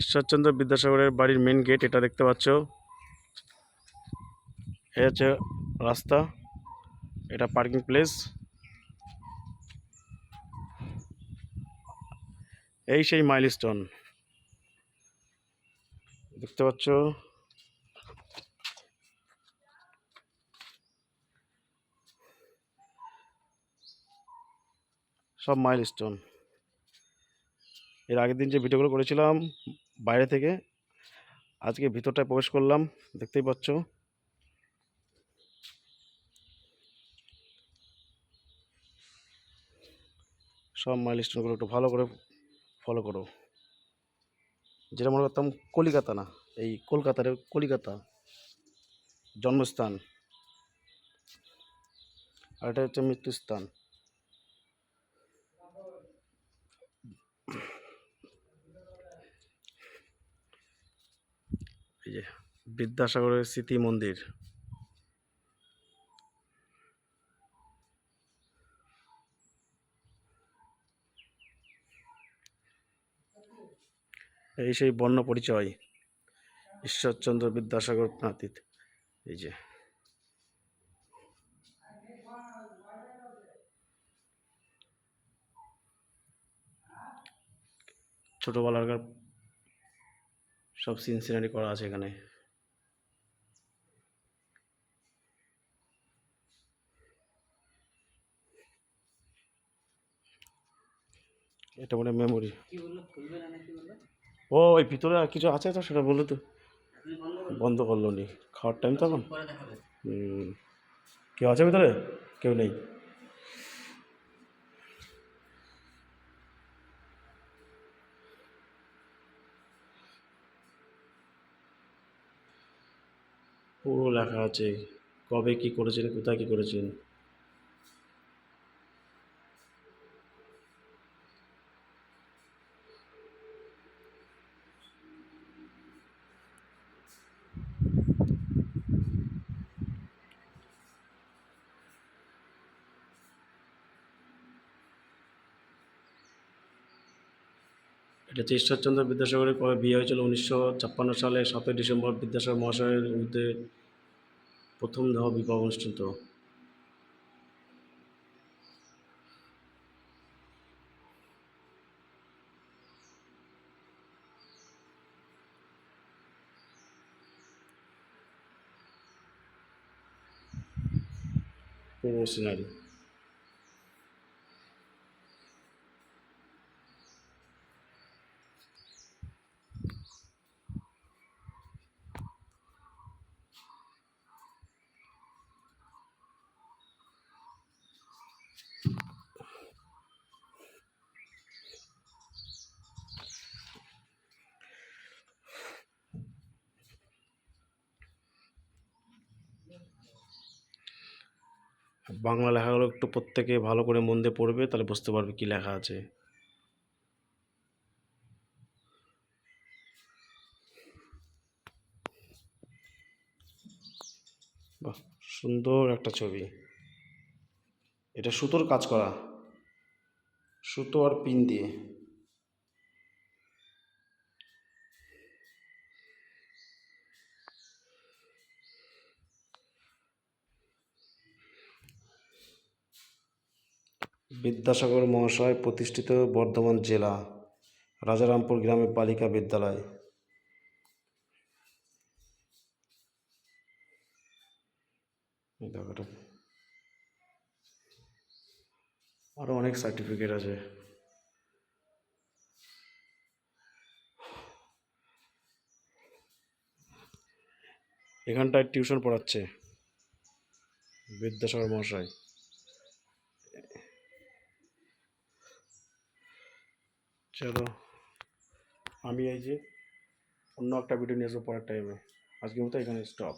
ঈশ্বরচন্দ্র বিদ্যাসাগরের বাড়ির main gate এটা দেখতে পাচ্ছ। এই হচ্ছে রাস্তা, এটা পার্কিং প্লেস। এই সেই মাইলস্টোন দেখতে পাচ্ছ। সব মাইলস্টোন। এর আগের দিন যে ভিডিওগুলো করেছিলাম বাইরে থেকে, আজকে ভিতরটায় প্রবেশ করলাম, দেখতেই পাচ্ছ। সব মাইলস্টোনগুলো একটু ভালো করে ফলো করো। যেটা মনে করতাম কলিকাতা না, এই কলকাতার কলিকাতা জন্মস্থান, আর এটা হচ্ছে মৃত্যুস্থান। এই যে বিদ্যাসাগরের স্মৃতি মন্দির। এই সেই বর্ণ পরিচয় ঈশ্বরচন্দ্র বিদ্যাসাগর নাতিত। এই যে ছোটবেলাকার সব সিন সিনারি করা আছে এখানে। এটা মানে মেমোরি। ও ওই ভিতরে আর কিছু আছে তো, সেটা বলে তো। বন্ধ করলো নি, খাওয়ার টাইম তখন। কেউ আছে ভিতরে? কেউ নেই। পুরো লেখা আছে কবে কি করেছেন, কোথায় কি করেছেন। এটা হচ্ছে ঈশ্বরচন্দ্র বিদ্যাসাগরের কবে বিয়ে হয়েছিল, 1956 সালে 7ই ডিসেম্বর বিদ্যাসাগর মহাশয়ের মধ্যে প্রথম বিবাহ অনুষ্ঠিত। পুরো সিনারি। বাংলা লেখাগুলো একটু প্রত্যেকে ভালো করে মন দিয়ে পড়বে, তাহলে বুঝতে পারবে কি লেখা আছে। বাহ, সুন্দর একটা ছবি। এটা সুতোর কাজ করা, সুতো আর পিন দিয়ে। বিদ্যাসাগর মহাশয় প্রতিষ্ঠিত বর্ধমান জেলা রাজারামপুর গ্রামে বালিকা বিদ্যালয়। দেখো, আরো অনেক সার্টিফিকেট আছে। এখানটায় টিউশন পড়াচ্ছে বিদ্যাসাগর মহাশয়। চলো, আমি এই যে অন্য একটা ভিডিও নিয়ে আসবো পরের টাইমে। আজকের মতো এখানে স্টপ।